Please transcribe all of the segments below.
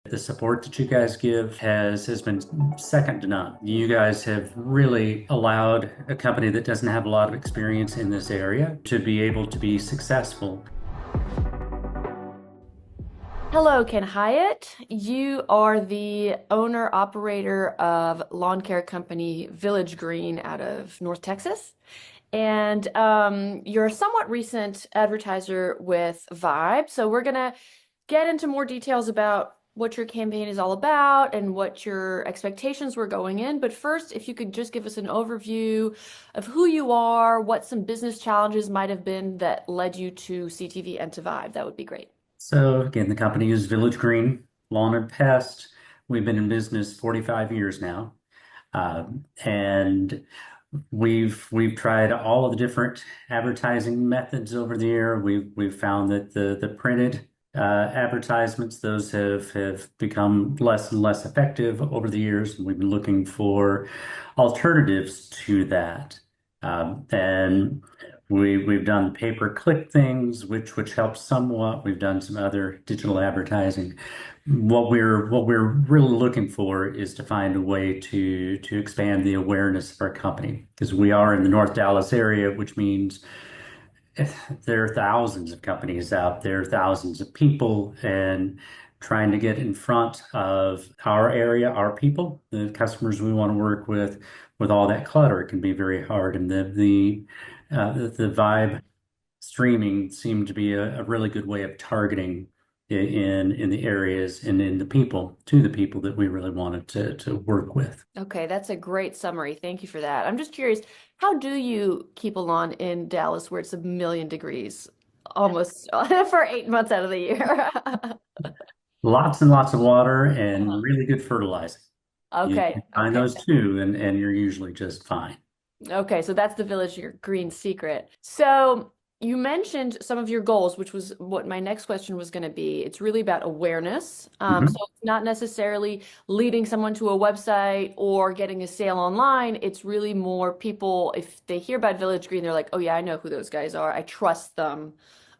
The support that you guys give has been second to none. You guys have really allowed a company that doesn't have a lot of experience in this area to be able to be successful. Hello, Ken Hyatt. You are the owner operator of lawn care company Village Green out of North Texas. And you're a somewhat recent advertiser with Vibe. So we're going to get into more details about what your campaign is all about and what your expectations were going in. But first, if you could just give us an overview of who you are, what some business challenges might have been that led you to CTV and to Vibe, that would be great. So again, the company is Village Green Lawn and Pest. We've been in business 45 years now. And we've tried all of the different advertising methods over the year. We've found that the printed advertisements, those have become less and less effective over the years. We've been looking for alternatives to that. And we've done pay-per-click things, which helps somewhat. We've done some other digital advertising. What we're really looking for is to find a way to expand the awareness of our company because we are in the North Dallas area, which means there are thousands of companies out there, thousands of people, and trying to get in front of our area, our people, the customers we want to work with all that clutter, it can be very hard. And the Vibe streaming seemed to be a really good way of targeting in the areas and in the people to the people that we really wanted to work with. Okay, that's a great summary. Thank you for that. I'm just curious, how do you keep a lawn in Dallas where it's a million degrees almost for 8 months out of the year? Lots and lots of water and really good fertilizing. You Okay, can find okay. those too, and you're usually just fine. Okay, so that's the Village Green secret. So you mentioned some of your goals, which was what my next question was going to be. It's really about awareness. So Mhm. it's not necessarily leading someone to a website or getting a sale online. It's really more people, if they hear about Village Green, they're like, oh yeah, I know who those guys are. I trust them.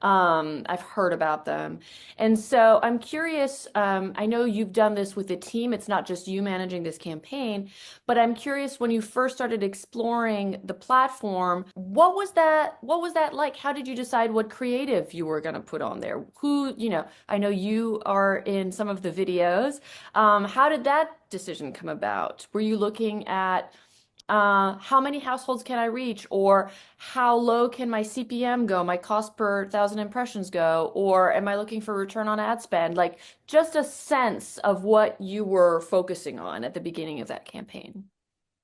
I've heard about them. And so I'm curious, I know you've done this with a team. It's not just you managing this campaign. But I'm curious, when you first started exploring the platform, what was that like? How did you decide what creative you were going to put on there? I know you are in some of the videos. How did that decision come about? Were you looking at how many households can I reach, or how low can my CPM go, my cost per thousand impressions go, or am I looking for return on ad spend? Like just a sense of what you were focusing on at the beginning of that campaign.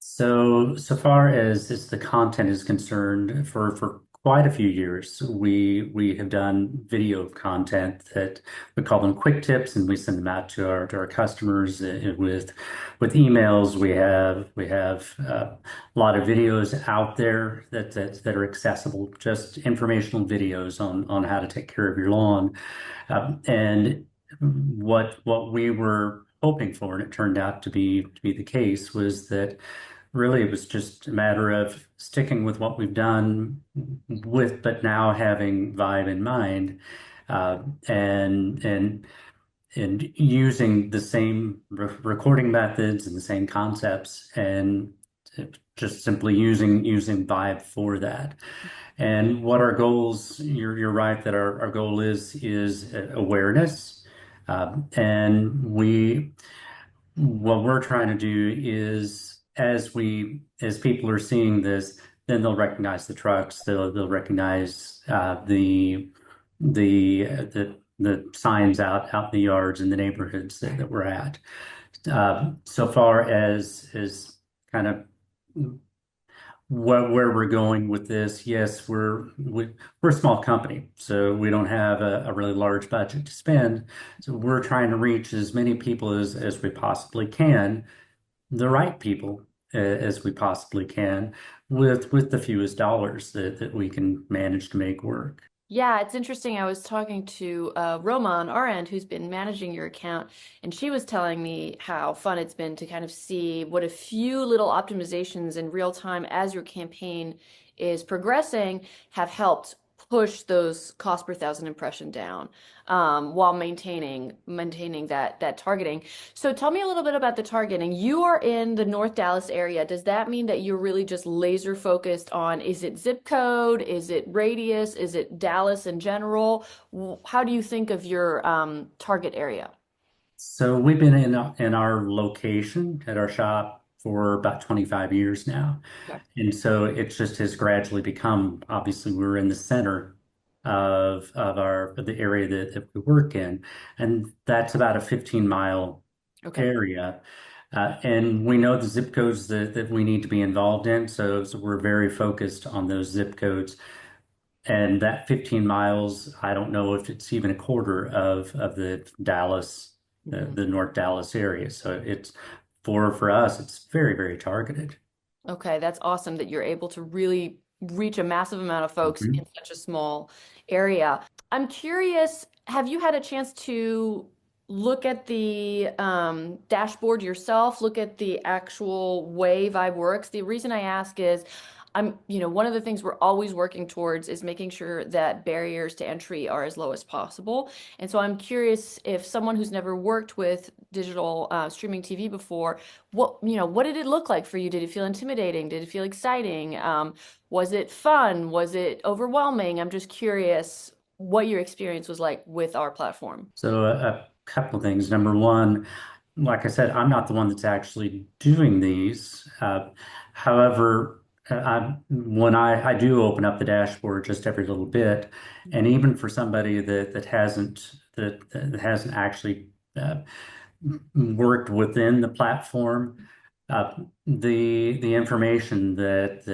So far as the content is concerned, for quite a few years, we have done video content that we call them quick tips, and we send them out to our customers with emails. We have a lot of videos out there that are accessible, just informational videos on how to take care of your lawn. And what we were hoping for, and it turned out to be the case, was that really it was just a matter of sticking with what we've done but now having Vibe in mind, uh, and and and using the same recording methods and the same concepts, and just simply using Vibe for that. And what our goals, you're right that our goal is awareness. And what we're trying to do is as people are seeing this, then they'll recognize the trucks, they'll recognize the signs out in the yards and the neighborhoods that we're at. So far as kind of where we're going with this, yes, we're a small company, so we don't have a really large budget to spend. So we're trying to reach as many people as we possibly can, the right people as we possibly can, with the fewest dollars that we can manage to make work. Yeah, it's interesting. I was talking to Roma on our end, who's been managing your account, and she was telling me how fun it's been to kind of see what a few little optimizations in real time as your campaign is progressing have helped push those cost per thousand impression down, while maintaining that targeting. So tell me a little bit about the targeting. You are in the North Dallas area. Does that mean that you're really just laser focused on, is it zip code? Is it radius? Is it Dallas in general? How do you think of your target area? So we've been in our location at our shop for about 25 years now. Okay. And so it just has gradually become, obviously, we're in the center of the area that we work in. And that's about a 15-mile Okay. area. And we know the zip codes that we need to be involved in. So we're very focused on those zip codes. And that 15 miles, I don't know if it's even a quarter of the Dallas, Mhm. the North Dallas area. So it's for us, it's very, very targeted. Okay, that's awesome that you're able to really reach a massive amount of folks in Mhm. such a small area. I'm curious, have you had a chance to look at the dashboard yourself, look at the actual way Vibe works? The reason I ask is one of the things we're always working towards is making sure that barriers to entry are as low as possible. And so I'm curious if someone who's never worked with digital streaming TV before, what did it look like for you? Did it feel intimidating? Did it feel exciting? Was it fun? Was it overwhelming? I'm just curious what your experience was like with our platform. So a couple of things. Number one, like I said, I'm not the one that's actually doing these. However, when I do open up the dashboard just every little bit, and even for somebody that hasn't actually worked within the platform, uh, the information that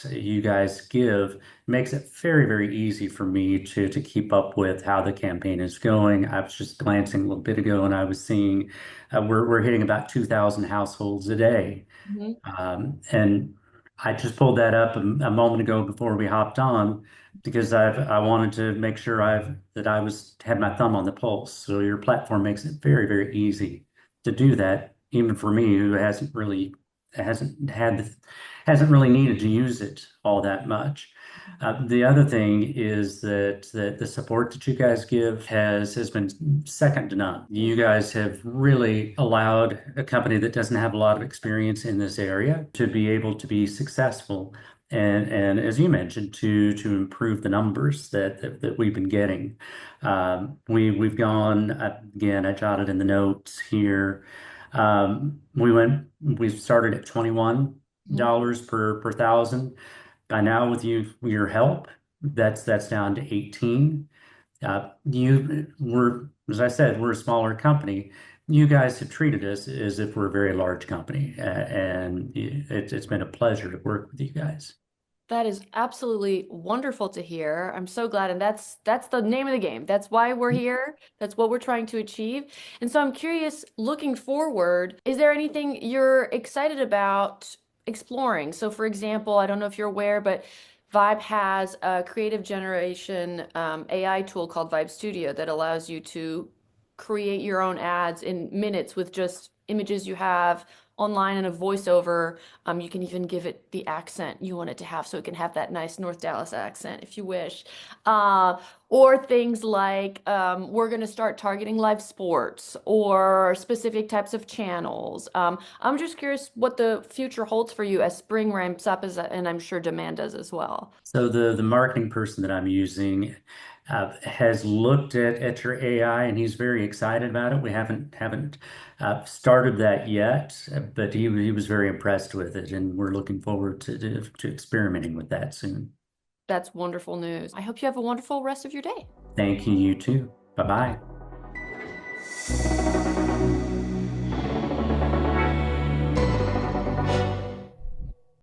you guys give makes it very, very easy for me to keep up with how the campaign is going. I was just glancing a little bit ago and I was seeing we're hitting about 2,000 households a day. Mhm. And I just pulled that up a moment ago before we hopped on because I wanted to make sure that I was had my thumb on the pulse. So your platform makes it very, very easy to do that, even for me who hasn't had hasn't really needed to use it all that much. The other thing is that the support that you guys give has been second to none. You guys have really allowed a company that doesn't have a lot of experience in this area to be able to be successful. And as you mentioned, to improve the numbers that we've been getting. We've gone again. I jotted in the notes here. We started at Mhm. $21 per thousand. By now, with your help, that's down to 18. As I said, we're a smaller company. You guys have treated us as if we're a very large company, and it's been a pleasure to work with you guys. That is absolutely wonderful to hear. I'm so glad, and that's the name of the game. That's why we're here. That's what we're trying to achieve. And so I'm curious, looking forward, is there anything you're excited about exploring? So, for example, I don't know if you're aware, but Vibe has a creative generation AI tool called Vibe Studio that allows you to create your own ads in minutes with just images you have online and a voiceover. You can even give it the accent you want it to have, so it can have that nice North Dallas accent if you wish. Uh, or things like we're going to start targeting live sports or specific types of channels. I'm just curious what the future holds for you as spring ramps up, and I'm sure demand does as well. So the marketing person that I'm using has looked at your AI and he's very excited about it. We haven't started that yet, but he was very impressed with it, and we're looking forward to experimenting with that soon. That's wonderful news. I hope you have a wonderful rest of your day. Thank you, you too. Bye bye.